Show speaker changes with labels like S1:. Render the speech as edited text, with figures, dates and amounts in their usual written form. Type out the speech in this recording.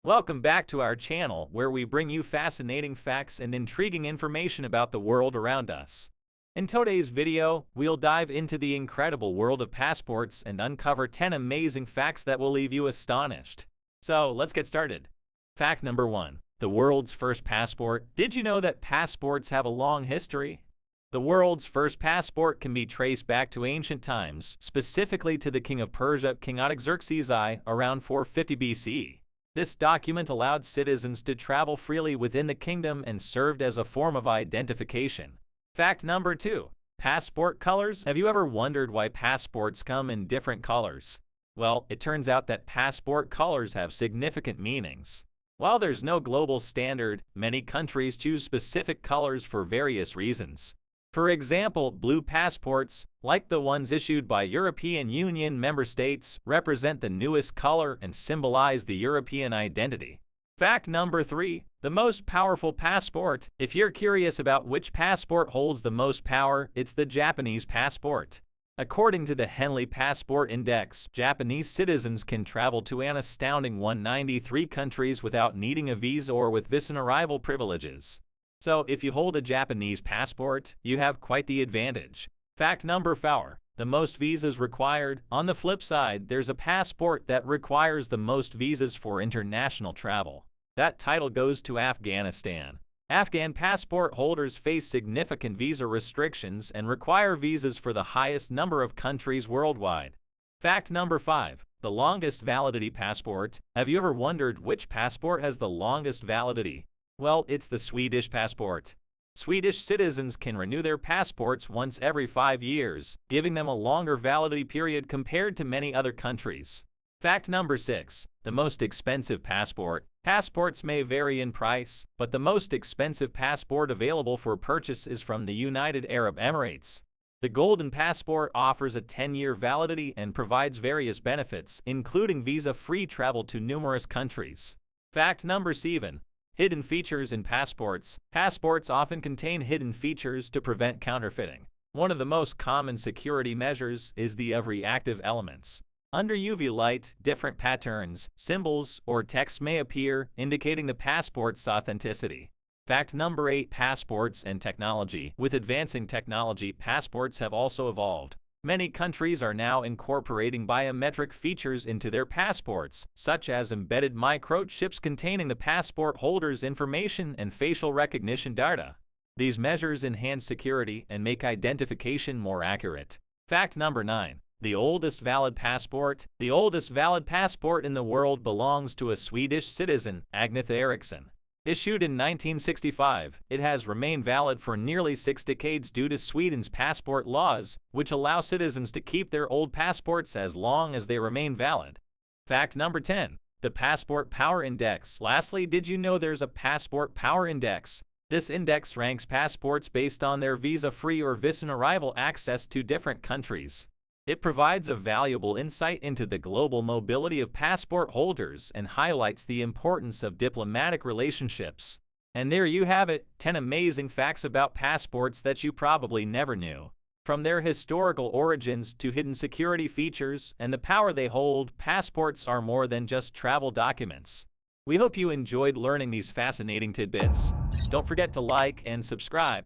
S1: Welcome back to our channel where we bring you fascinating facts and intriguing information about the world around us. In today's video, we'll dive into the incredible world of passports and uncover 10 amazing facts that will leave you astonished. So, let's get started. Fact number 1. The world's first passport. Did you know that passports have a long history? The world's first passport can be traced back to ancient times, specifically to the king of Persia, King Artaxerxes I, around 450 BC. This document allowed citizens to travel freely within the kingdom and served as a form of identification. Fact number 2. Passport colors. Have you ever wondered why passports come in different colors? Well, it turns out that passport colors have significant meanings. While there's no global standard, many countries choose specific colors for various reasons. For example, blue passports, like the ones issued by European Union member states, represent the newest color and symbolize the European identity. Fact number 3. The most powerful passport. If you're curious about which passport holds the most power, it's the Japanese passport. According to the Henley Passport Index, Japanese citizens can travel to an astounding 193 countries without needing a visa or with visa arrival privileges. So, if you hold a Japanese passport, you have quite the advantage. Fact number 4. The most visas required. On the flip side, there's a passport that requires the most visas for international travel. That title goes to Afghanistan. Afghan passport holders face significant visa restrictions and require visas for the highest number of countries worldwide. Fact number 5. The longest validity passport. Have you ever wondered which passport has the longest validity? Well, it's the Swedish passport. Swedish citizens can renew their passports once every 5 years, giving them a longer validity period compared to many other countries. Fact number 6. The most expensive passport. Passports may vary in price, but the most expensive passport available for purchase is from the United Arab Emirates. The Golden Passport offers a 10-year validity and provides various benefits, including visa-free travel to numerous countries. Fact number 7. Hidden features in passports. Passports often contain hidden features to prevent counterfeiting. One of the most common security measures is the of reactive elements. Under UV light, different patterns, symbols, or text may appear, indicating the passport's authenticity. Fact number 8. Passports and technology. With advancing technology, passports have also evolved. Many countries are now incorporating biometric features into their passports, such as embedded microchips containing the passport holder's information and facial recognition data. These measures enhance security and make identification more accurate. Fact number 9. The oldest valid passport. The oldest valid passport in the world belongs to a Swedish citizen, Agnetha Eriksson. Issued in 1965, it has remained valid for nearly 6 decades due to Sweden's passport laws, which allow citizens to keep their old passports as long as they remain valid. Fact number 10. The Passport Power Index. Lastly, did you know there's a Passport Power Index? This index ranks passports based on their visa-free or visa-on-arrival access to different countries. It provides a valuable insight into the global mobility of passport holders and highlights the importance of diplomatic relationships. And there you have it, 10 amazing facts about passports that you probably never knew. From their historical origins to hidden security features and the power they hold, passports are more than just travel documents. We hope you enjoyed learning these fascinating tidbits. Don't forget to like and subscribe.